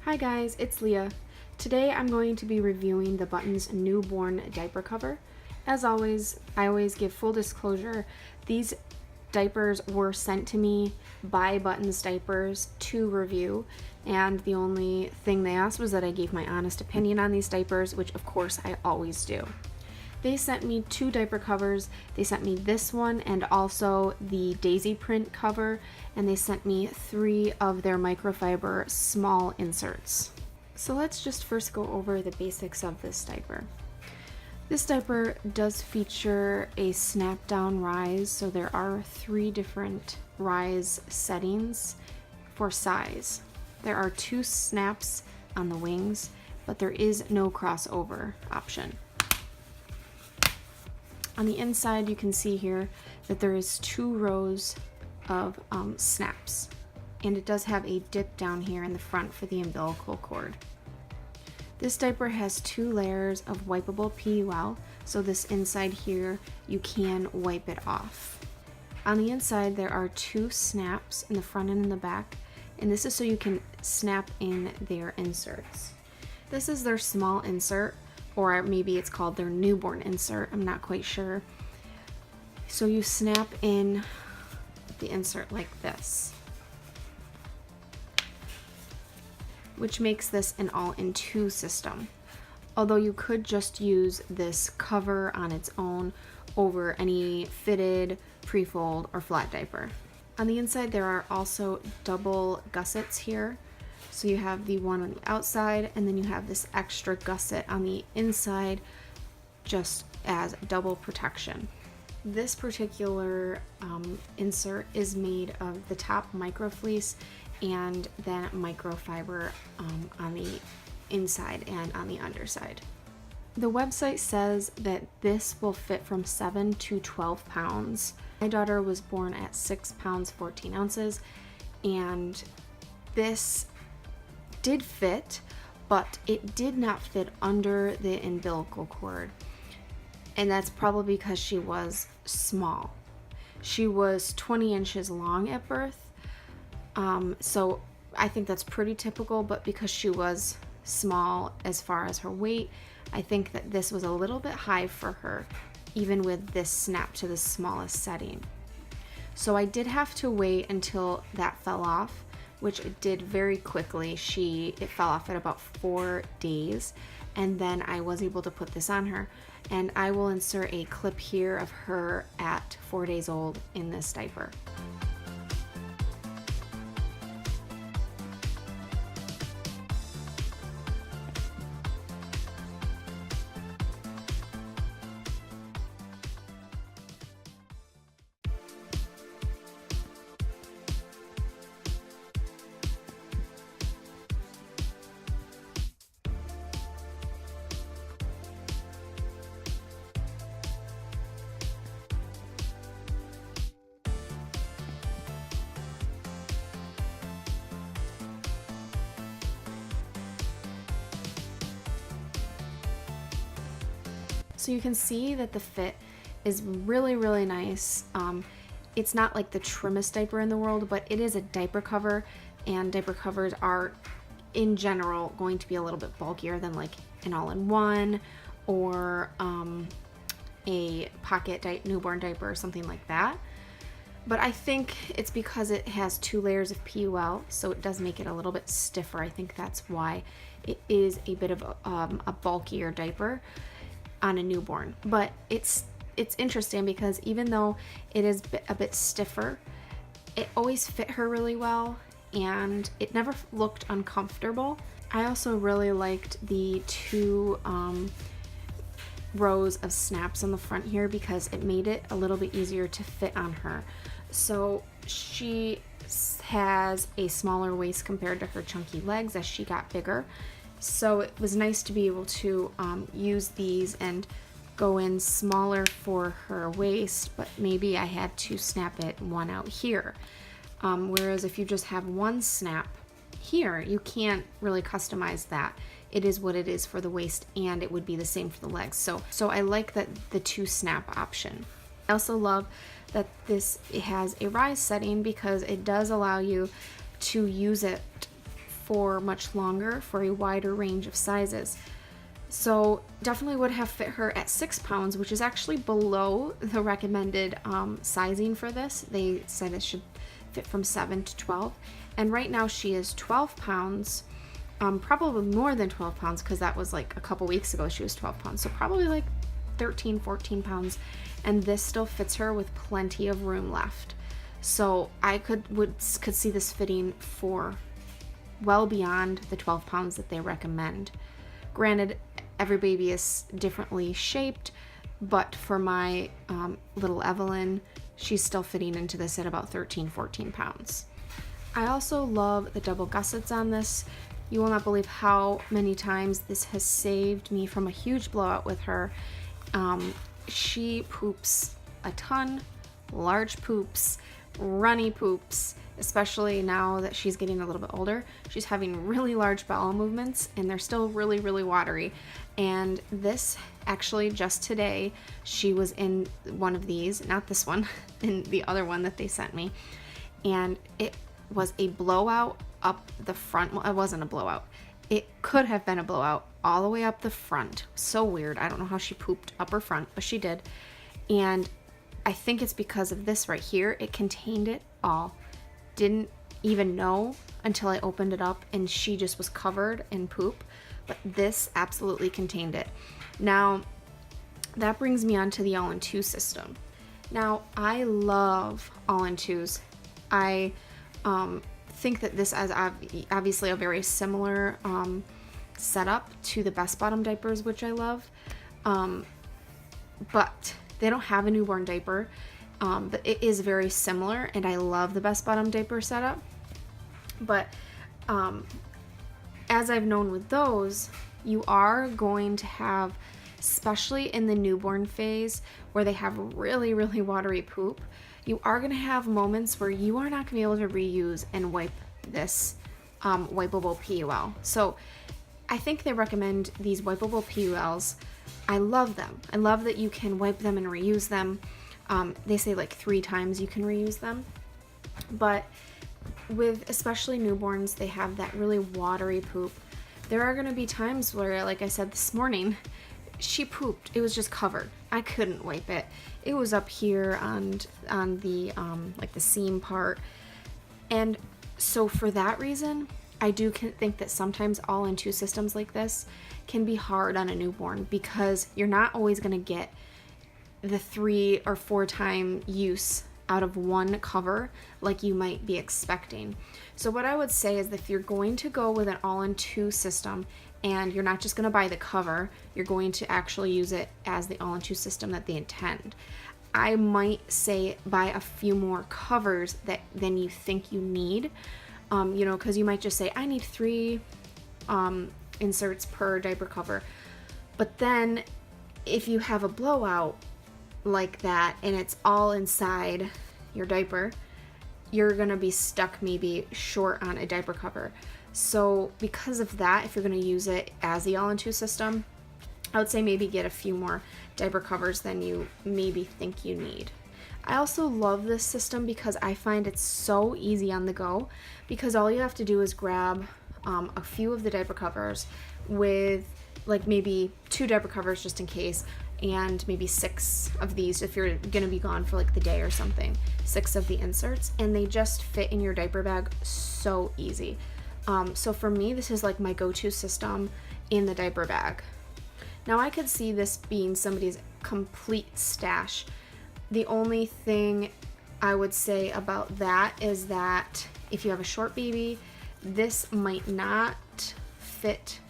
Hi guys, it's Leah. Today I'm going to be reviewing the Button's newborn diaper cover. As always, I always give full disclosure. These diapers were sent to me by Button's Diapers to review, and the only thing they asked was that I gave my honest opinion on these diapers, which of course I always do. They sent me 2 diaper covers. They sent me this one and also the daisy print cover, and they sent me 3 of their microfiber small inserts. So let's just first go over the basics of this diaper. This diaper does feature a snap down rise, so there are 3 different rise settings for size. There are 2 snaps on the wings, but there is no crossover option. On the inside, you can see here that there is 2 rows of snaps, and it does have a dip down here in the front for the umbilical cord. This diaper has 2 layers of wipeable PUL, so this inside here, you can wipe it off. On the inside, there are 2 snaps in the front and in the back, and this is so you can snap in their inserts. This is their small insert, or maybe it's called their newborn insert, I'm not quite sure. So you snap in the insert like this, which makes this an all-in-2 system. Although you could just use this cover on its own over any fitted, pre-fold, or flat diaper. On the inside, there are also double gussets here. So you have the one on the outside, and then you have this extra gusset on the inside just as double protection. This particular insert is made of the top microfleece and then microfiber on the inside and on the underside. The website says that this will fit from 7 to 12 pounds. My daughter was born at 6 pounds 14 ounces, and this did fit, but it did not fit under the umbilical cord, and that's probably because she was small. She was 20 inches long at birth, so I think that's pretty typical, but because she was small as far as her weight, I think that this was a little bit high for her, even with this snap to the smallest setting. So I did have to wait until that fell off, which it did very quickly. It fell off at about 4 days, and then I was able to put this on her, and I will insert a clip here of her at 4 days old in this diaper. So you can see that the fit is really, really nice. It's not like the trimmest diaper in the world, but it is a diaper cover, and diaper covers are, in general, going to be a little bit bulkier than like an all-in-one or a pocket newborn diaper or something like that. But I think it's because it has 2 layers of PUL, so it does make it a little bit stiffer. I think that's why it is a bit of a bulkier diaper on a newborn. But it's interesting because even though it is a bit stiffer, it always fit her really well, and it never looked uncomfortable. I also really liked the 2 rows of snaps on the front here because it made it a little bit easier to fit on her. So she has a smaller waist compared to her chunky legs as she got bigger. So it was nice to be able to use these and go in smaller for her waist, but maybe I had to snap it one out here. Whereas if you just have one snap here, you can't really customize that. It is what it is for the waist, and it would be the same for the legs. So I like that the 2 snap option. I also love that it has a rise setting because it does allow you to use it for much longer for a wider range of sizes. So definitely would have fit her at 6 pounds, which is actually below the recommended sizing for this. They said it should fit from 7 to 12. And right now she is 12 pounds, probably more than 12 pounds, because that was like a couple weeks ago she was 12 pounds. So probably like 13, 14 pounds. And this still fits her with plenty of room left. So I could see this fitting for well beyond the 12 pounds that they recommend. Granted, every baby is differently shaped, but for my little Evelyn, she's still fitting into this at about 13, 14 pounds. I also love the double gussets on this. You will not believe how many times this has saved me from a huge blowout with her. She poops a ton, large poops, runny poops, especially now that she's getting a little bit older. She's having really large bowel movements and they're still really, really watery. And this, actually just today, she was in one of these, not this one, in the other one that they sent me. And it was a blowout up the front. Well, it wasn't a blowout. It could have been a blowout all the way up the front. So weird. I don't know how she pooped up her front, but she did. And I think it's because of this right here. It contained it all. Didn't even know until I opened it up and she just was covered in poop. But this absolutely contained it. Now, that brings me on to the all-in-two system. Now, I love all-in-twos. I think that this is obviously a very similar setup to the Best Bottom diapers, which I love. But they don't have a newborn diaper, but it is very similar, and I love the Best Bottom diaper setup. But as I've known with those, you are going to have, especially in the newborn phase where they have really, really watery poop, you are going to have moments where you are not going to be able to reuse and wipe this wipeable PUL. So I think they recommend these wipeable PULs. I love them. I love that you can wipe them and reuse them. They say like 3 times you can reuse them. But with especially newborns, they have that really watery poop. There are going to be times where, like I said this morning, she pooped. It was just covered. I couldn't wipe it. It was up here on the like the seam part. And so for that reason, I do think that sometimes all-in-two systems like this can be hard on a newborn because you're not always going to get the 3 or 4 time use out of one cover like you might be expecting. So what I would say is that if you're going to go with an all-in-two system and you're not just going to buy the cover, you're going to actually use it as the all-in-two system that they intend. I might say buy a few more covers than you think you need, because you might just say, I need 3 inserts per diaper cover. But then if you have a blowout like that and it's all inside your diaper, you're gonna be stuck maybe short on a diaper cover. So because of that, if you're gonna use it as the all-in-two system, I would say maybe get a few more diaper covers than you maybe think you need. I also love this system because I find it's so easy on the go, because all you have to do is grab a few of the diaper covers with like maybe 2 diaper covers just in case, and maybe 6 of these if you're gonna be gone for like the day or something, 6 of the inserts, and they just fit in your diaper bag so easy. So for me, this is like my go-to system in the diaper bag. Now I could see this being somebody's complete stash. The only thing I would say about that is that if you have a short baby, this might not fit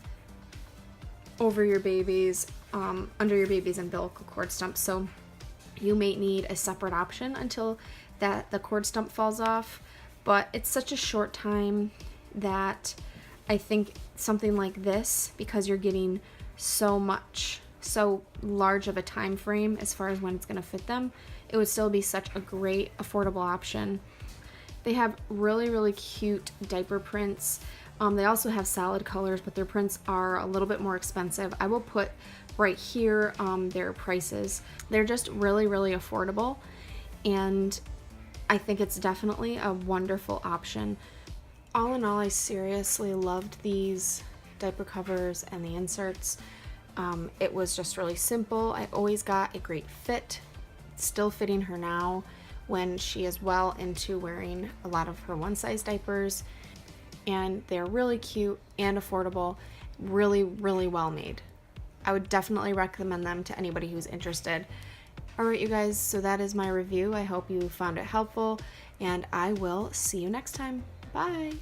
over your baby's, under your baby's umbilical cord stump. So you may need a separate option until the cord stump falls off. But it's such a short time that I think something like this, because you're getting so large of a time frame as far as when it's going to fit them, it would still be such a great affordable option. They have really, really cute diaper prints. They also have solid colors, but their prints are a little bit more expensive. I will put right here their prices. They're just really, really affordable, and I think it's definitely a wonderful option. All in all, I seriously loved these diaper covers and the inserts. It was just really simple. I always got a great fit. It's still fitting her now when she is well into wearing a lot of her one size diapers, and they're really cute and affordable, really, really well made. I would definitely recommend them to anybody who's interested. Alright you guys, so that is my review. I hope you found it helpful, and I will see you next time. Bye!